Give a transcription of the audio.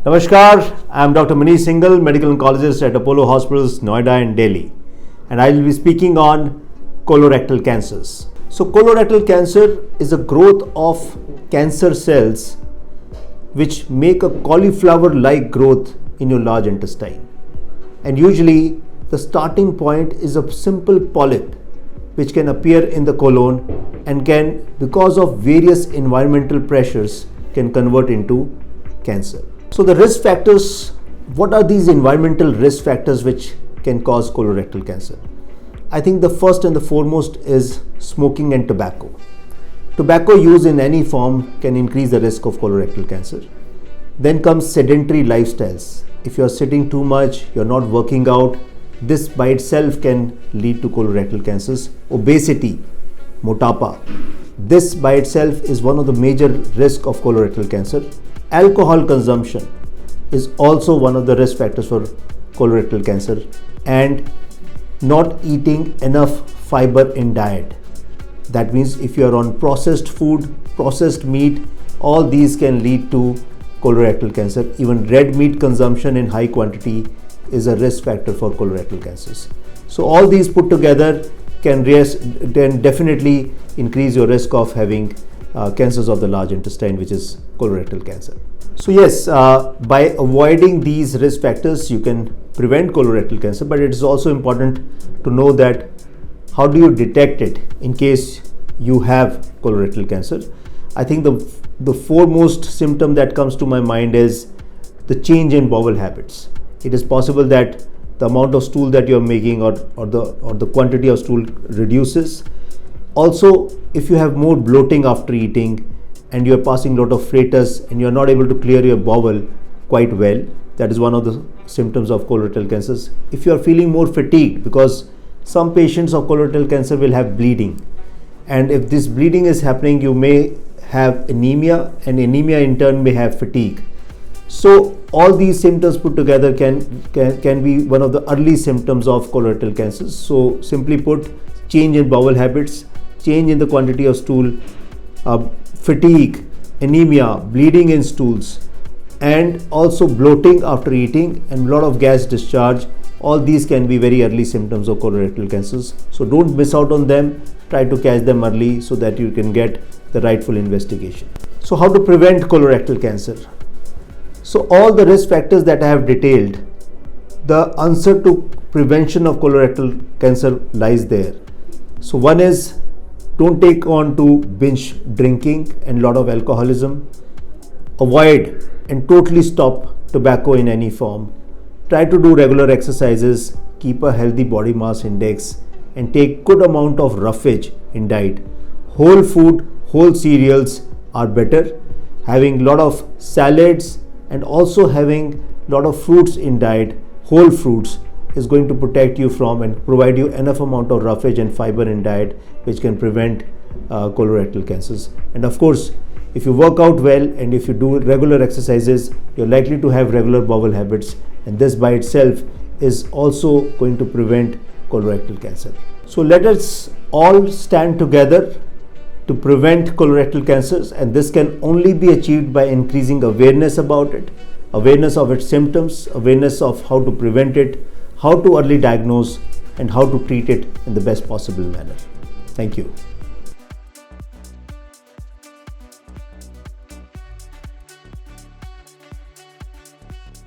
Namaskar, I am Dr. Manish Singhal, medical oncologist at Apollo Hospitals, Noida and Delhi, and I will be speaking on colorectal cancers. So colorectal cancer is a growth of cancer cells which make a cauliflower-like growth in your large intestine. And usually the starting point is a simple polyp which can appear in the colon and can, because of various environmental pressures, can convert into cancer. So the risk factors, what are these environmental risk factors which can cause colorectal cancer? I think the first and the foremost is smoking and tobacco. Tobacco use in any form can increase the risk of colorectal cancer. Then comes sedentary lifestyles. If you are sitting too much, you are not working out, this by itself can lead to colorectal cancers. Obesity, motapa, this by itself is one of the major risks of colorectal cancer. Alcohol consumption is also one of the risk factors for colorectal cancer, and not eating enough fiber in diet. That means if you are on processed food, processed meat, all these can lead to colorectal cancer. Even red meat consumption in high quantity is a risk factor for colorectal cancers. So all these put together can definitely increase your risk of having cancers of the large intestine, which is colorectal cancer. So yes, by avoiding these risk factors, you can prevent colorectal cancer, but it is also important to know that how do you detect it in case you have colorectal cancer. I think the foremost symptom that comes to my mind is the change in bowel habits. It is possible that the amount of stool that you are making or the quantity of stool reduces. Also, if you have more bloating after eating and you are passing a lot of flatus and you are not able to clear your bowel quite well, that is one of the symptoms of colorectal cancers. If you are feeling more fatigued, because some patients of colorectal cancer will have bleeding, and if this bleeding is happening, you may have anemia, and anemia in turn may have fatigue. So all these symptoms put together can be one of the early symptoms of colorectal cancers. So simply put, change in bowel habits, change in the quantity of stool, fatigue, anemia, bleeding in stools, and also bloating after eating and a lot of gas discharge. All these can be very early symptoms of colorectal cancers. So don't miss out on them. Try to catch them early so that you can get the rightful investigation. So how to prevent colorectal cancer? So all the risk factors that I have detailed, the answer to prevention of colorectal cancer lies there. So one is, don't take on to binge drinking and lot of alcoholism. Avoid and totally stop tobacco in any form. Try to do regular exercises, keep a healthy body mass index, and take good amount of roughage in diet. Whole food, whole cereals are better. Having lot of salads and also having lot of fruits in diet, whole fruits, is going to protect you from and provide you enough amount of roughage and fiber in diet, which can prevent colorectal cancers. And of course, if you work out well and if you do regular exercises, you're likely to have regular bowel habits, and this by itself is also going to prevent colorectal cancer. So let us all stand together to prevent colorectal cancers, and this can only be achieved by increasing awareness about it, awareness of its symptoms, awareness of how to prevent it, how to early diagnose, and how to treat it in the best possible manner. Thank you.